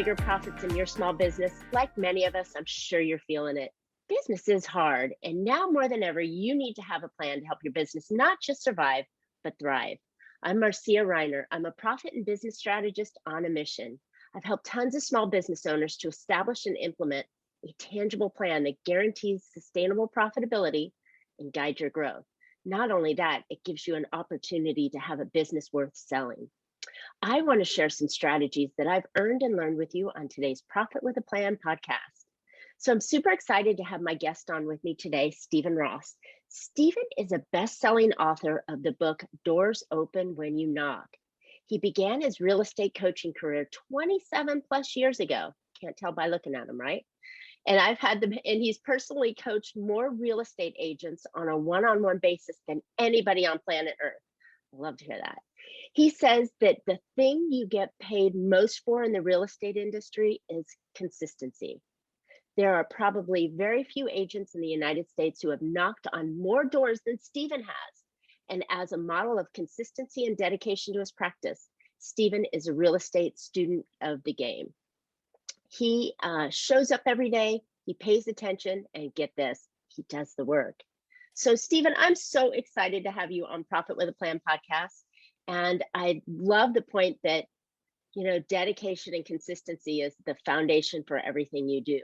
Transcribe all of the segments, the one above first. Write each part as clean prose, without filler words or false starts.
bigger profits in your small business? Like many of us, I'm sure you're feeling it. Business is hard, and now more than ever, you need to have a plan to help your business not just survive, but thrive. I'm Marcia. I'm a profit and business strategist on a mission. I've helped tons of small business owners to establish and implement a tangible plan that guarantees sustainable profitability and guide your growth. Not only that, it gives you an opportunity to have a business worth selling. I want to share some strategies that I've earned and learned with you on today's Profit with a Plan podcast. So I'm super excited to have my guest on with me today, Steven Ross. Steven is a best-selling author of the book, Doors Open When You Knock. He began his real estate coaching career 27 plus years ago. Can't tell by looking at him, right? And he's personally coached more real estate agents on a one-on-one basis than anybody on planet Earth. I love to hear that. He says that the thing you get paid most for in the real estate industry is consistency. There are probably very few agents in the United States who have knocked on more doors than Steven has. And as a model of consistency and dedication to his practice, Steven is a real estate student of the game. He shows up every day, he pays attention, and get this, he does the work. So Steven, I'm so excited to have you on Profit with a Plan podcast. And I love the point that, dedication and consistency is the foundation for everything you do.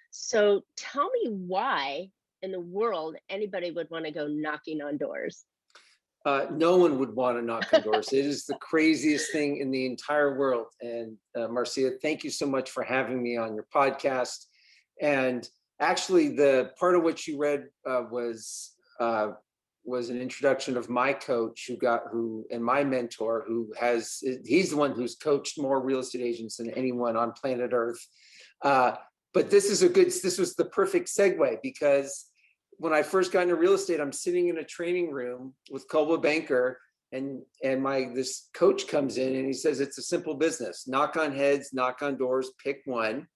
So tell me why in the world anybody would want to go knocking on doors. No one would want to knock on doors. It is the craziest thing in the entire world. And Marcia, thank you so much for having me on your podcast. And actually, the part of what you read was an introduction of my coach and my mentor he's the one who's coached more real estate agents than anyone on planet Earth. But this was the perfect segue, because when I first got into real estate, I'm sitting in a training room with Coldwell Banker, and this coach comes in and he says, it's a simple business. Knock on heads, knock on doors, pick one.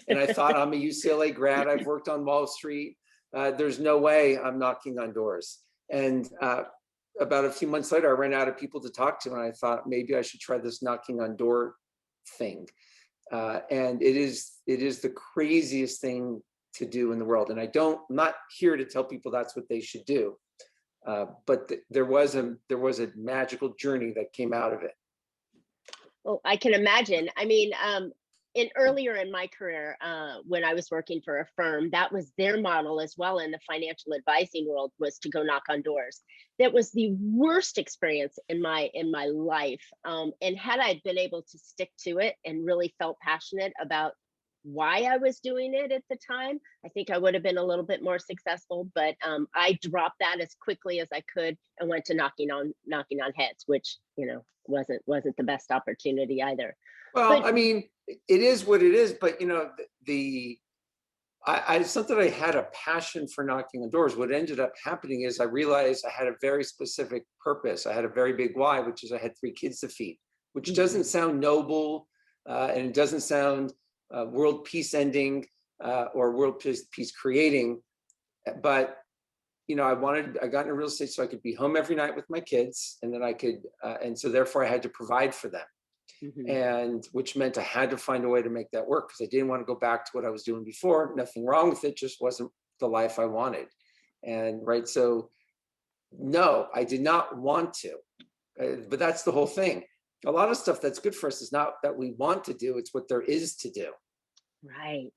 And I thought, I'm a UCLA grad. I've worked on Wall Street. There's no way I'm knocking on doors. And about a few months later, I ran out of people to talk to, and I thought maybe I should try this knocking on door thing. And it is the craziest thing to do in the world. And I'm not here to tell people that's what they should do. But there was a magical journey that came out of it. Well, I can imagine. I mean, earlier in my career, when I was working for a firm, that was their model as well in the financial advising world, was to go knock on doors. That was the worst experience in my life. And had I been able to stick to it and really felt passionate about why I was doing it at the time, I think I would have been a little bit more successful. But I dropped that as quickly as I could and went to knocking on heads, which wasn't the best opportunity either. Well, I mean, it is what it is, but it's not that I had a passion for knocking on doors. What ended up happening is I realized I had a very specific purpose. I had a very big why, which is I had 3 kids to feed, which doesn't sound noble, and it doesn't sound world peace ending or world peace creating. But I got into real estate so I could be home every night with my kids, and then and so therefore I had to provide for them. Mm-hmm. And which meant I had to find a way to make that work, because I didn't want to go back to what I was doing before. Nothing wrong with it, just wasn't the life I wanted. And so no, I did not want to, but that's the whole thing. A lot of stuff that's good for us is not that we want to do, it's what there is to do. Right.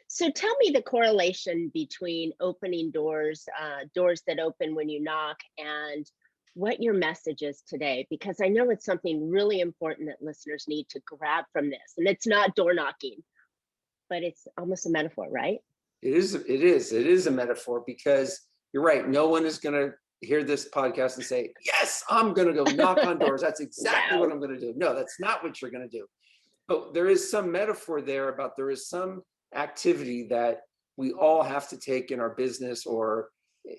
So tell me the correlation between opening doors, doors that open when you knock, and what your message is today, because I know it's something really important that listeners need to grab from this. And it's not door knocking, but it's almost a metaphor, right? It is a metaphor, because you're right. No one is going to hear this podcast and say, yes, I'm going to go knock on doors. That's exactly what I'm going to do. No, that's not what you're going to do. But there is some metaphor there about there is some activity that we all have to take in our business, or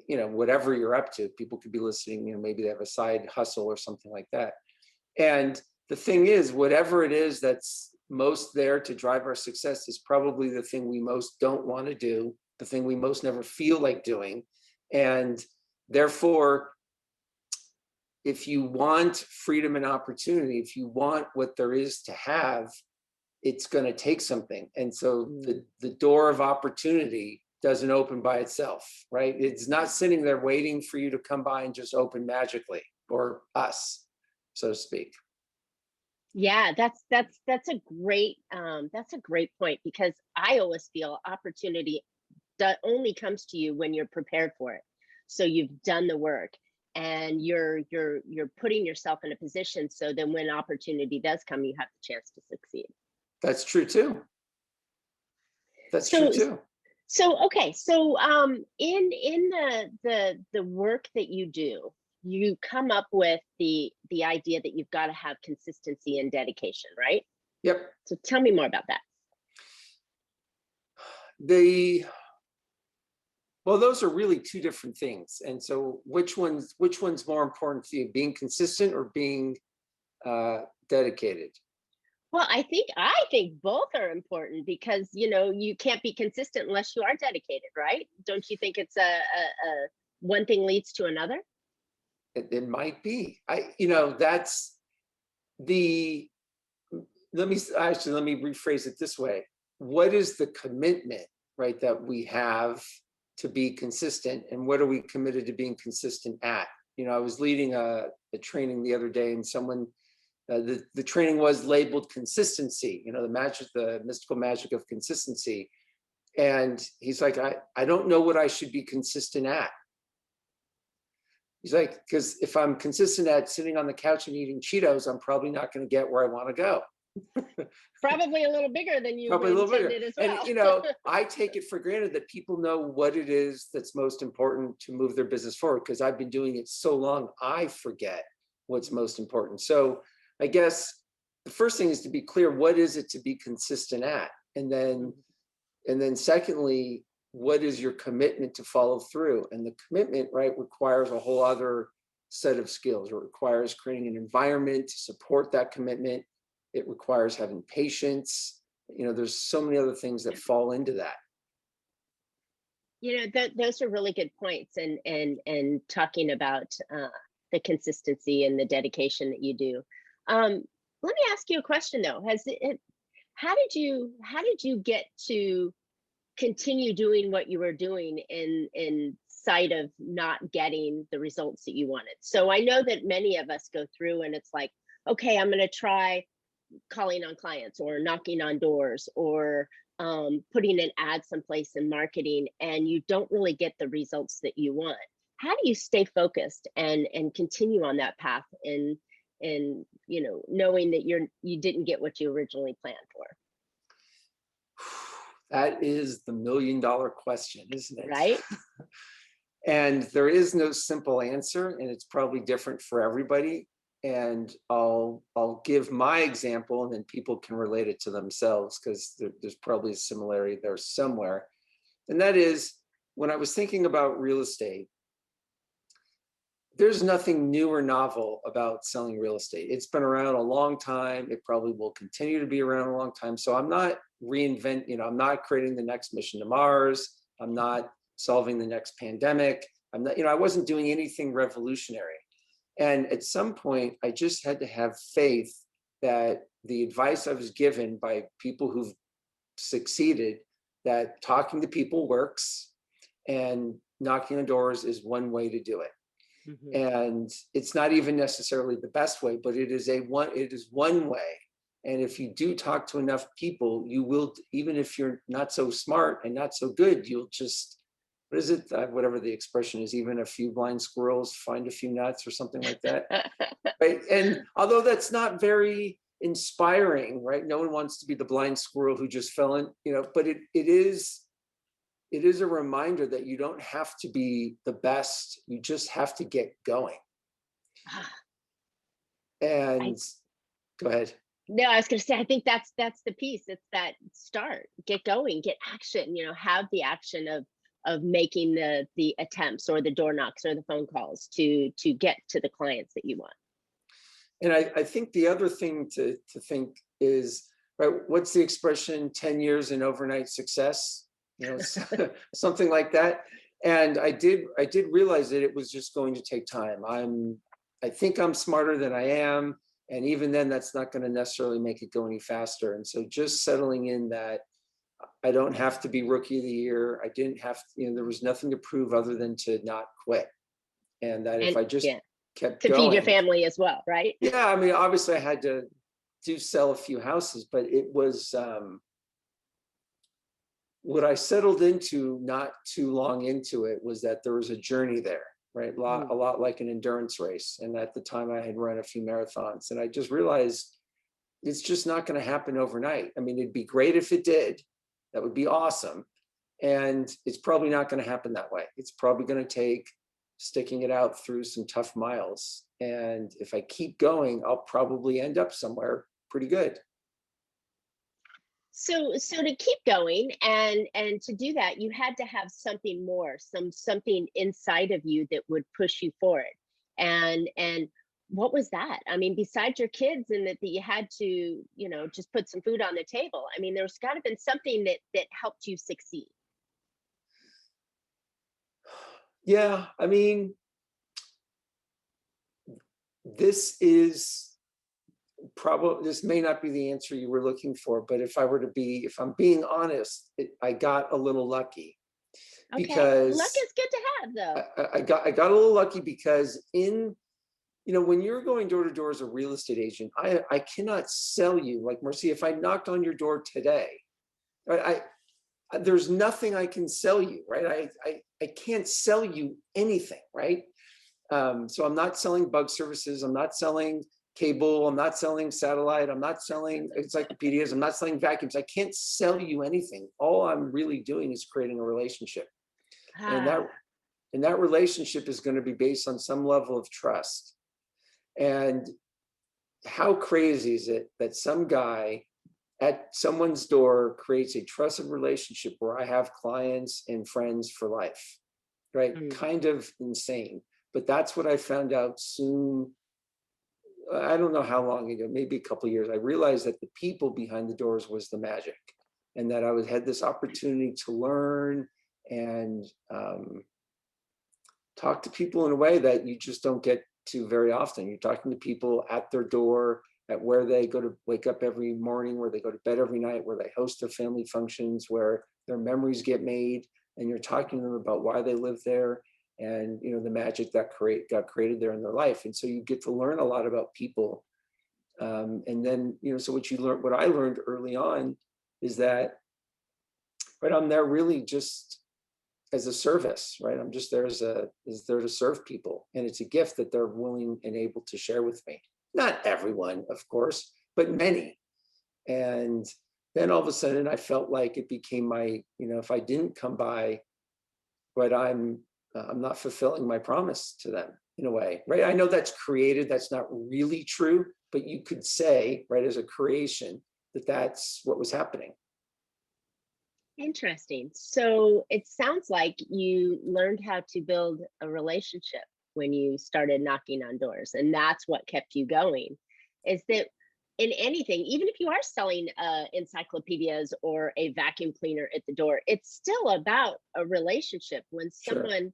whatever you're up to. People could be listening, maybe they have a side hustle or something like that. And the thing is, whatever it is that's most there to drive our success is probably the thing we most don't want to do, the thing we most never feel like doing. And therefore, if you want freedom and opportunity, if you want what there is to have, it's going to take something. And so the door of opportunity doesn't open by itself, right? It's not sitting there waiting for you to come by and just open magically, or us, so to speak. Yeah, that's a great point, because I always feel opportunity that only comes to you when you're prepared for it. So you've done the work, and you're putting yourself in a position so then when opportunity does come, you have the chance to succeed. That's true too. That's true So too. okay, so in the work that you do, you come up with the idea that you've got to have consistency and dedication, right? Yep. So tell me more about that. Well, those are really two different things. And so which one's more important to you, being consistent or being dedicated? Well, I think both are important, because you can't be consistent unless you are dedicated, right? Don't you think it's a one thing leads to another? It might be. That's the, let me rephrase it this way. What is the commitment, right, that we have to be consistent, and what are we committed to being consistent at? I was leading a training the other day, and someone, the training was labeled consistency, the mystical magic of consistency. And he's like, I don't know what I should be consistent at. He's like, because if I'm consistent at sitting on the couch and eating Cheetos, I'm probably not going to get where I want to go. Probably a little bigger than you Probably a little bigger. intended as well. And I take it for granted that people know what it is that's most important to move their business forward, because I've been doing it so long, I forget what's most important. So I guess the first thing is to be clear, what is it to be consistent at? And then secondly, what is your commitment to follow through? And the commitment, right, requires a whole other set of skills. It requires creating an environment to support that commitment. It requires having patience. There's so many other things that fall into that. Those are really good points, and talking about the consistency and the dedication that you do. Let me ask you a question though. How did you get to continue doing what you were doing in sight of not getting the results that you wanted? So I know that many of us go through and it's like, okay, I'm going to try calling on clients or knocking on doors or putting an ad someplace in marketing, and you don't really get the results that you want. How do you stay focused and continue on that path and knowing that you didn't get what you originally planned for? That is the $1 million question, isn't it? Right. And there is no simple answer, and it's probably different for everybody. And I'll give my example, and then people can relate it to themselves, because there's probably a similarity there somewhere. And that is, when I was thinking about real estate, there's nothing new or novel about selling real estate. It's been around a long time. It probably will continue to be around a long time. So I'm not I'm not creating the next mission to Mars. I'm not solving the next pandemic. I'm not, I wasn't doing anything revolutionary. And at some point, I just had to have faith that the advice I was given by people who've succeeded, that talking to people works and knocking on doors is one way to do it. Mm-hmm. And it's not even necessarily the best way, but it is one way. And if you do talk to enough people, you will, even if you're not so smart and not so good, you'll just, what is it? Whatever the expression is, even a few blind squirrels find a few nuts, or something like that. Right. And although that's not very inspiring, right? No one wants to be the blind squirrel who just fell in, but it is a reminder that you don't have to be the best. You just have to get going. And go ahead. No, I was going to say, I think that's the piece. It's that start, get going, get action, have the action of making the attempts or the door knocks or the phone calls to get to the clients that you want. And I think the other thing to think is, right, what's the expression, 10 years in overnight success, something like that. And I did realize that it was just going to take time. I think I'm smarter than I am. And even then, that's not going to necessarily make it go any faster. And so just settling in that I don't have to be rookie of the year. I didn't have to, there was nothing to prove other than to not quit. And that if And I just yeah, kept to feed your going. family as well, right? Yeah, I mean, obviously I had to sell a few houses, but it was what I settled into not too long into it was that there was a journey there, right? A lot like an endurance race. And at the time I had run a few marathons, and I just realized it's just not going to happen overnight. I mean, it'd be great if it did. That would be awesome. And it's probably not going to happen that way. It's probably going to take sticking it out through some tough miles. And if I keep going, I'll probably end up somewhere pretty good. So to keep going and to do that, you had to have something more, something inside of you that would push you forward. And what was that? I mean, besides your kids and that you had to, just put some food on the table. I mean, there's got to been something that helped you succeed. Yeah, I mean, this may not be the answer you were looking for, but if I'm being honest, I got a little lucky. Okay. Because luck is good to have, though. I got a little lucky because when you're going door to door as a real estate agent, I cannot sell you, like, Marcia, if I knocked on your door today, right, there's nothing I can sell you, right? I can't sell you anything, right? So I'm not selling bug services. I'm not selling cable. I'm not selling satellite. I'm not selling encyclopedias. I'm not selling vacuums. I can't sell you anything. All I'm really doing is creating a relationship. And that relationship is going to be based on some level of trust. And how crazy is it that some guy at someone's door creates a trusted relationship where I have clients and friends for life, right? Kind of insane. But that's what I found out soon. I don't know how long ago, maybe a couple of years. I realized that the people behind the doors was the magic, and that I had this opportunity to learn and talk to people in a way that you just don't get to very often. You're talking to people at their door, at where they go to wake up every morning, where they go to bed every night, where they host their family functions, where their memories get made, and you're talking to them about why they live there and the magic that got created there in their life. And so you get to learn a lot about people. And then so what I learned early on is that, right, I'm there really just as a service, right? I'm just there there to serve people, and it's a gift that they're willing and able to share with me. Not everyone, of course, but many. And then all of a sudden I felt like it became my, if I didn't come by, but I'm not fulfilling my promise to them in a way, right? I know that's created, that's not really true, but you could say, right, as a creation, that's what was happening. Interesting. So it sounds like you learned how to build a relationship when you started knocking on doors, and that's what kept you going. Is that in anything, even if you are selling encyclopedias or a vacuum cleaner at the door, it's still about a relationship. When someone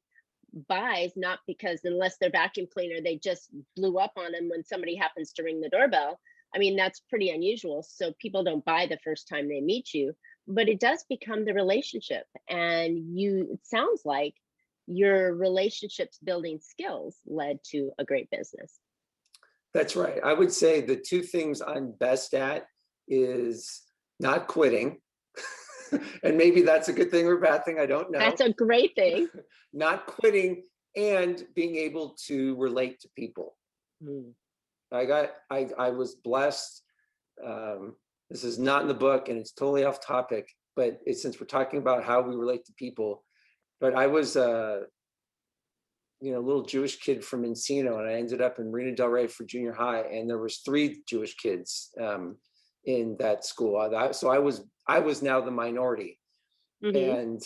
buys, not because, unless their vacuum cleaner, they just blew up on them when somebody happens to ring the doorbell. I mean, that's pretty unusual. So people don't buy the first time they meet you, but it does become the relationship. And it sounds like your relationships building skills led to a great business. That's right. I would say the two things I'm best at is not quitting. And maybe that's a good thing or a bad thing, I don't know. That's a great thing. Not quitting and being able to relate to people. I was blessed. This is not in the book and it's totally off topic, but since we're talking about how we relate to people, but I was a little Jewish kid from Encino, and I ended up in Marina Del Rey for junior high, and there was 3 Jewish kids in that school. So I was now the minority. And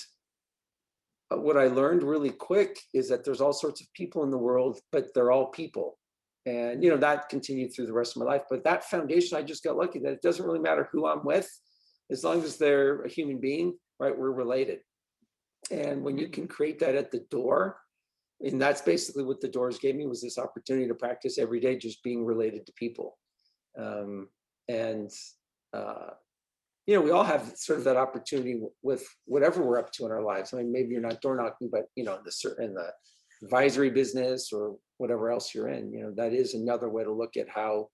what I learned really quick is that there's all sorts of people in the world, but they're all people. And, that continued through the rest of my life. But that foundation, I just got lucky that it doesn't really matter who I'm with, as long as they're a human being, right? We're related. And when you can create that at the door, and that's basically what the doors gave me, was this opportunity to practice every day, just being related to people. And we all have sort of that opportunity with whatever we're up to in our lives. I mean, maybe you're not door knocking, but in the advisory business or whatever else you're in, that is another way to look at how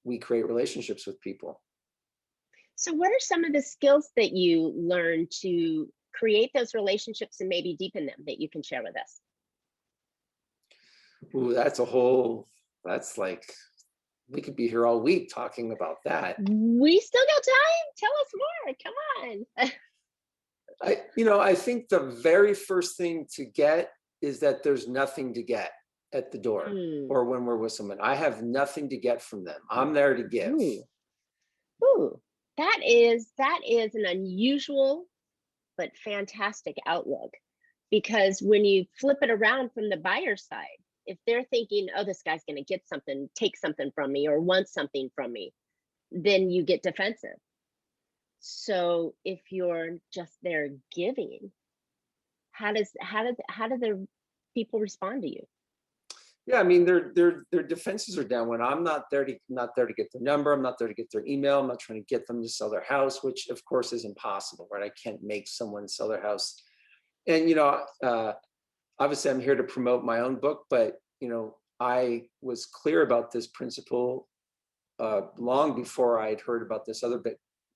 we create relationships with people. So what are some of the skills that you learn to create those relationships and maybe deepen them that you can share with us? Ooh, that's like, we could be here all week talking about that. We still got time. Tell us more. Come on. I think the very first thing to get is that there's nothing to get at the door or when we're with someone. I have nothing to get from them. I'm there to give. Ooh. That is an unusual but fantastic outlook, because when you flip it around from the buyer side, if they're thinking, oh, this guy's going to get something, take something from me, or want something from me, then you get defensive. So if you're just there giving, how do the people respond to you? Yeah, I mean, their defenses are down when I'm not there to get their number. I'm not there to get their email. I'm not trying to get them to sell their house, which of course is impossible, right? I can't make someone sell their house. And obviously I'm here to promote my own book, but I was clear about this principle long before I'd heard about this other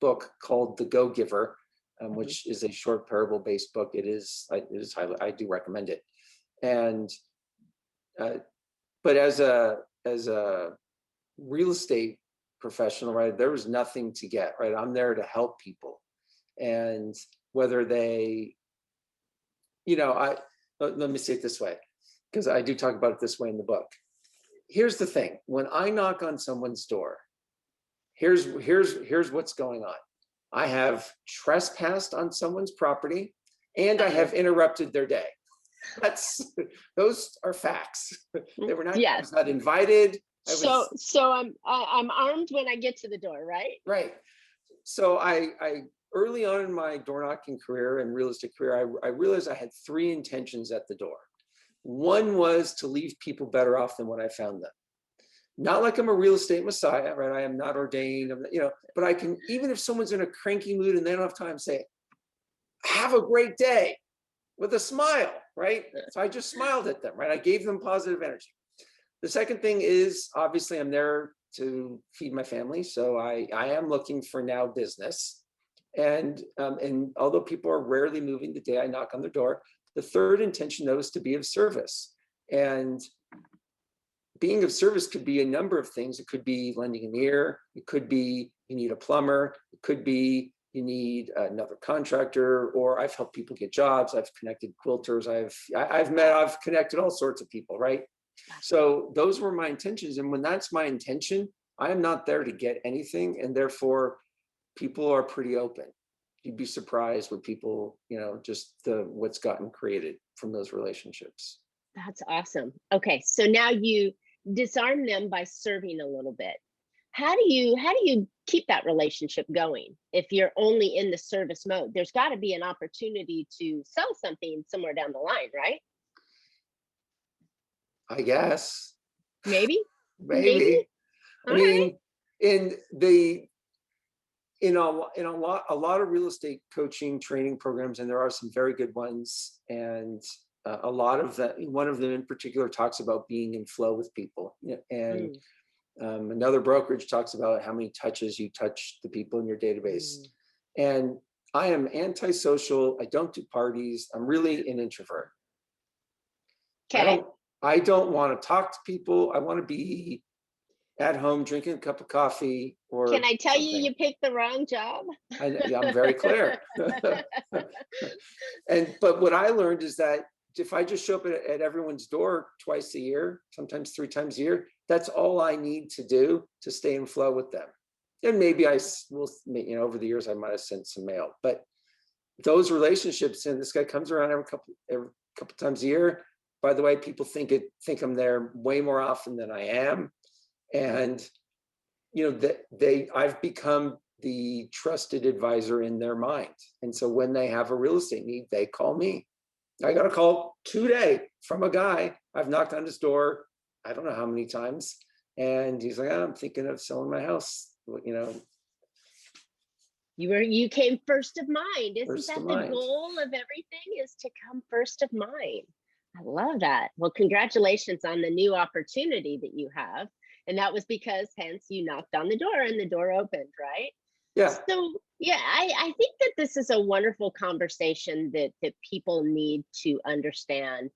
book called The Go-Giver, which is a short parable-based book. It is highly, I do recommend it. And but as a real estate professional, right, there was nothing to get, right? I'm there to help people, and whether they, let me say it this way, because I do talk about it this way in the book. Here's the thing: when I knock on someone's door, here's what's going on. I have trespassed on someone's property, and I have interrupted their day. Those are facts. They were not. Yes. I was not invited. So I'm armed when I get to the door, right? Right. So I early on in my door knocking career and real estate career, I realized I had three intentions at the door. One was to leave people better off than when I found them. Not like I'm a real estate messiah, right? I am not ordained, but I can, even if someone's in a cranky mood and they don't have time, say, have a great day, with a smile, right? So I just smiled at them, right? I gave them positive energy. The second thing is, obviously I'm there to feed my family. So I am looking for now business. And although people are rarely moving the day I knock on their door, the third intention though is to be of service. And being of service could be a number of things. It could be lending an ear. It could be you need a plumber. It could be you need another contractor, or I've helped people get jobs. I've connected quilters. I've connected all sorts of people, right? So those were my intentions. And when that's my intention, I am not there to get anything. And therefore people are pretty open. You'd be surprised with people, just what's gotten created from those relationships. That's awesome. Okay. So now you disarm them by serving a little bit. How do you keep that relationship going if you're only in the service mode? There's got to be an opportunity to sell something somewhere down the line, right? I guess. Maybe. I mean, Right. in a lot of real estate coaching training programs, and there are some very good ones, and a lot of that, one of them in particular talks about being in flow with people, and another brokerage talks about how many touches you touch the people in your database. And I am antisocial. I don't do parties. I'm really an introvert. Okay. I don't want to talk to people. I want to be at home drinking a cup of coffee. Or can I tell something. you picked the wrong job? I'm very clear. But what I learned is that if I just show up at everyone's door twice a year, sometimes 3 times a year, that's all I need to do to stay in flow with them. And maybe I will, over the years, I might have sent some mail, but those relationships, and this guy comes around every couple times a year. By the way, people think I'm there way more often than I am. And, I've become the trusted advisor in their mind. And so when they have a real estate need, they call me. I got a call today from a guy. I've knocked on his door, I don't know how many times. And he's like, I'm thinking of selling my house, You came first of mind. Isn't first that of the mind. goal of everything, is to come first of mind? I love that. Well, congratulations on the new opportunity that you have. And that was because hence you knocked on the door and the door opened, right? Yeah. So yeah, I think that this is a wonderful conversation that people need to understand.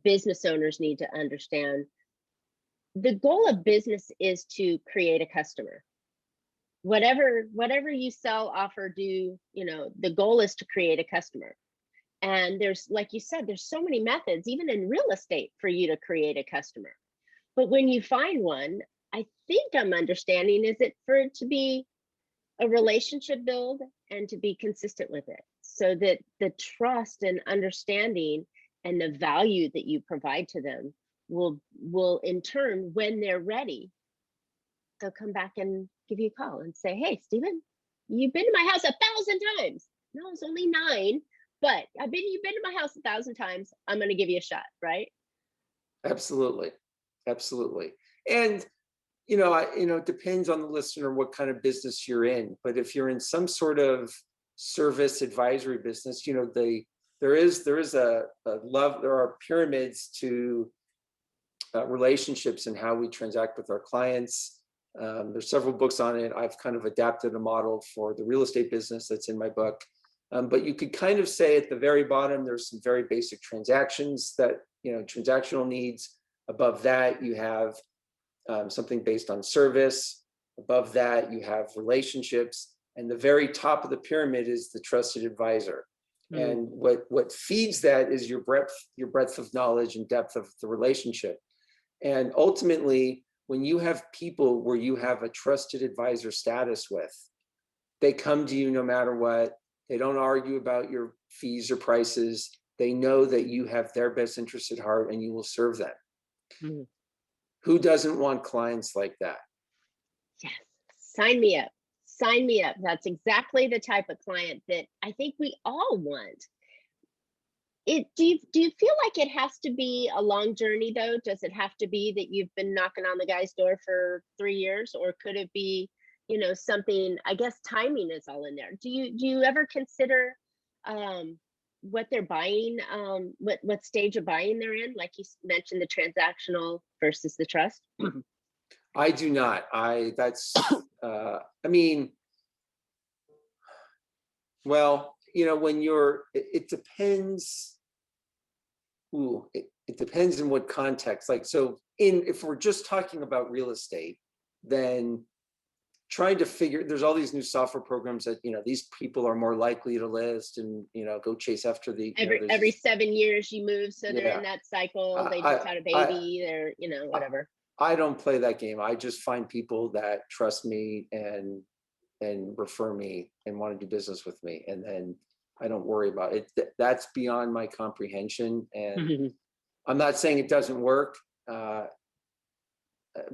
Business owners need to understand. The goal of business is to create a customer. Whatever you sell, offer, do, the goal is to create a customer. And there's, like you said, there's so many methods, even in real estate, for you to create a customer. But when you find one, I think I'm understanding is it for it to be a relationship build and to be consistent with it, so that the trust and understanding and the value that you provide to them will in turn, when they're ready, they'll come back and give you a call and say, hey, Steven, you've been to my house 1,000 times. No, it's only 9, but you've been to my house 1,000 times. I'm going to give you a shot, right? Absolutely. Absolutely. And, it depends on the listener, what kind of business you're in. But if you're in some sort of service advisory business, there are pyramids to relationships and how we transact with our clients. There's several books on it. I've kind of adapted a model for the real estate business that's in my book. But you could kind of say at the very bottom, there's some very basic transactions that, transactional needs. Above that, you have something based on service. Above that, you have relationships. And the very top of the pyramid is the trusted advisor. Mm. And what feeds that is your breadth of knowledge and depth of the relationship. And ultimately, when you have people where you have a trusted advisor status with, they come to you no matter what. They don't argue about your fees or prices. They know that you have their best interest at heart and you will serve them. Mm. Who doesn't want clients like that? Yes. Sign me up. Sign me up. That's exactly the type of client that I think we all want. Do you feel like it has to be a long journey though? Does it have to be that you've been knocking on the guy's door for 3 years, or could it be, something? I guess timing is all in there. Do you ever consider what they're buying, what stage of buying they're in? Like you mentioned, the transactional versus the trust. I do not. Well, when it depends. It depends in what context. Like, so if we're just talking about real estate, then trying to figure, there's all these new software programs that, these people are more likely to list and, go chase after the, every 7 years you move. So they're in that cycle. They just had a baby. They're, whatever. I don't play that game. I just find people that trust me and refer me and want to do business with me. And then I don't worry about it. That's beyond my comprehension. And I'm not saying it doesn't work, but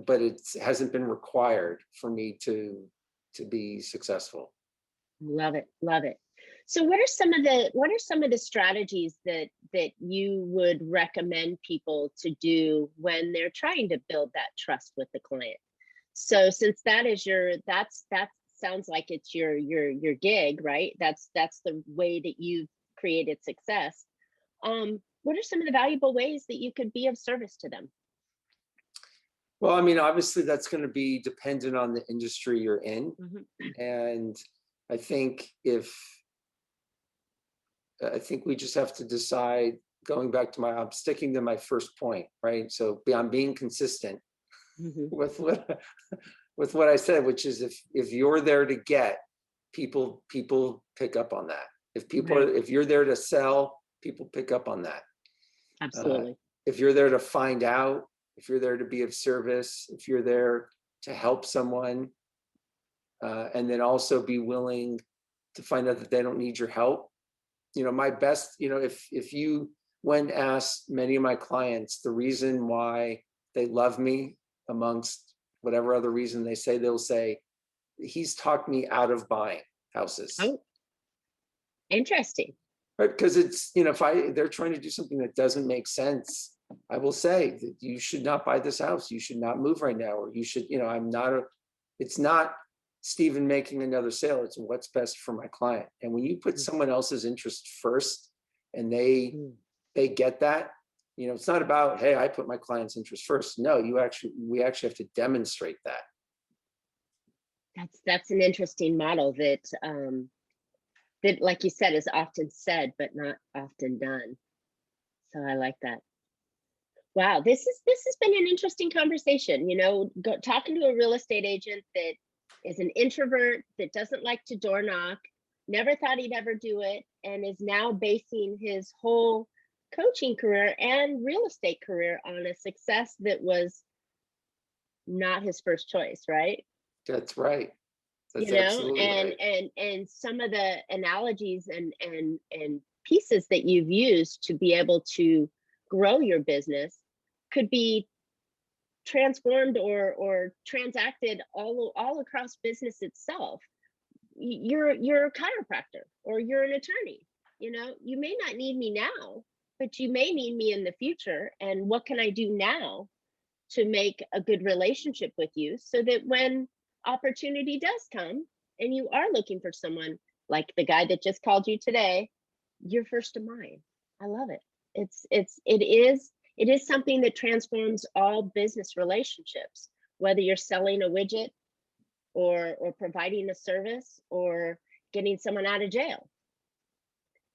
it hasn't been required for me to be successful. Love it. Love it. So what are some of the strategies that you would recommend people to do when they're trying to build that trust with the client? So since that sounds like it's your gig, right? That's the way that you've created success. What are some of the valuable ways that you could be of service to them? Well, obviously that's going to be dependent on the industry you're in. Mm-hmm. And I think we just have to decide, going back to I'm sticking to my first point, right? So I'm being consistent mm-hmm. with what I said, which is if you're there to get, people pick up on that. If you're there to sell, people pick up on that. Absolutely. If you're there to find out, if you're there to be of service, if you're there to help someone, and then also be willing to find out that they don't need your help. My best, if you went and asked many of my clients the reason why they love me, amongst whatever other reason they say, they'll say, he's talked me out of buying houses. Oh, interesting. Right, because it's, if they're trying to do something that doesn't make sense, I will say that you should not buy this house. You should not move right now, or you should, it's not Steven making another sale. It's what's best for my client. And when you put someone else's interest first and they get that, it's not about, hey, I put my client's interest first. No, we actually have to demonstrate that. That's an interesting model that, like you said, is often said, but not often done. So I like that. Wow, this has been an interesting conversation. Talking to a real estate agent that is an introvert, that doesn't like to door knock, never thought he'd ever do it, and is now basing his whole coaching career and real estate career on a success that was not his first choice, right? That's right. That's absolutely right. And some of the analogies and pieces that you've used to be able to grow your business could be transformed or transacted all across business itself. You're a chiropractor, or you're an attorney. You may not need me now, but you may need me in the future. And what can I do now to make a good relationship with you, so that when opportunity does come and you are looking for someone like the guy that just called you today, you're first of mind. I love it. It is something that transforms all business relationships, whether you're selling a widget or providing a service or getting someone out of jail.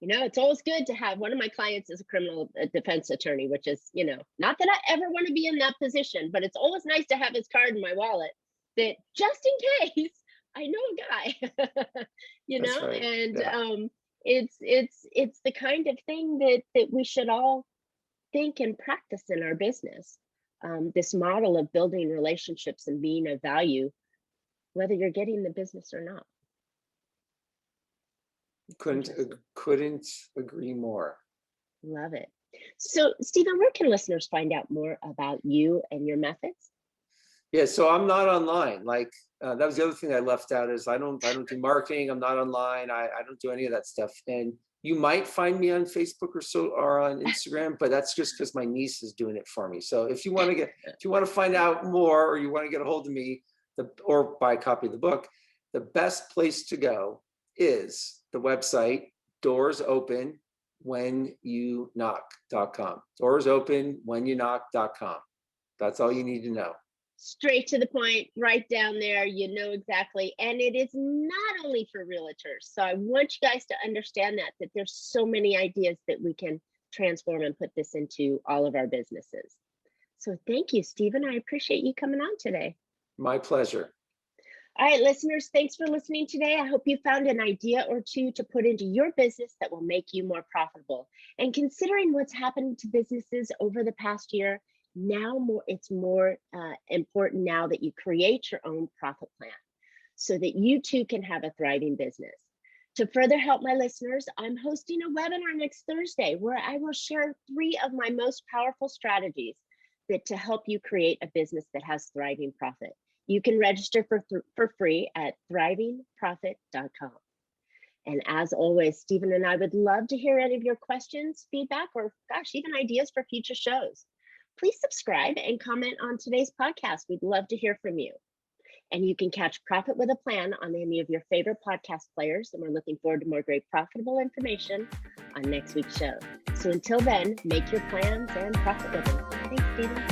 It's always good to have. One of my clients is a criminal defense attorney, which is, not that I ever want to be in that position, but it's always nice to have his card in my wallet, that just in case I know a guy, That's right. And yeah. It's the kind of thing that we should all think and practice in our business. This model of building relationships and being of value, whether you're getting the business or not. Couldn't agree more. Love it. So, Steven, where can listeners find out more about you and your methods? Yeah, so I'm not online. Like that was the other thing I left out, is I don't do marketing. I'm not online. I don't do any of that stuff. And you might find me on Facebook or on Instagram, but that's just because my niece is doing it for me. So if you want to find out more, or you want to get a hold of me, or buy a copy of the book, the best place to go is the website doorsopenwhenyouKnock.com. DoorsopenwhenyouKnock.com. That's all you need to know. Straight to the point, right down there, exactly. And it is not only for realtors. So I want you guys to understand that there's so many ideas that we can transform and put this into all of our businesses. So thank you, Steven. I appreciate you coming on today. My pleasure. All right, listeners, thanks for listening today. I hope you found an idea or two to put into your business that will make you more profitable. And considering what's happened to businesses over the past year, it's more important now that you create your own profit plan so that you too can have a thriving business. To further help my listeners, I'm hosting a webinar next Thursday where I will share 3 of my most powerful strategies to help you create a business that has thriving profit. You can register for free at thrivingprofit.com. And as always, Steven and I would love to hear any of your questions, feedback, or even ideas for future shows. Please subscribe and comment on today's podcast. We'd love to hear from you. And you can catch Profit with a Plan on any of your favorite podcast players. And we're looking forward to more great profitable information on next week's show. So until then, make your plans and profit with them. Thanks, Steven.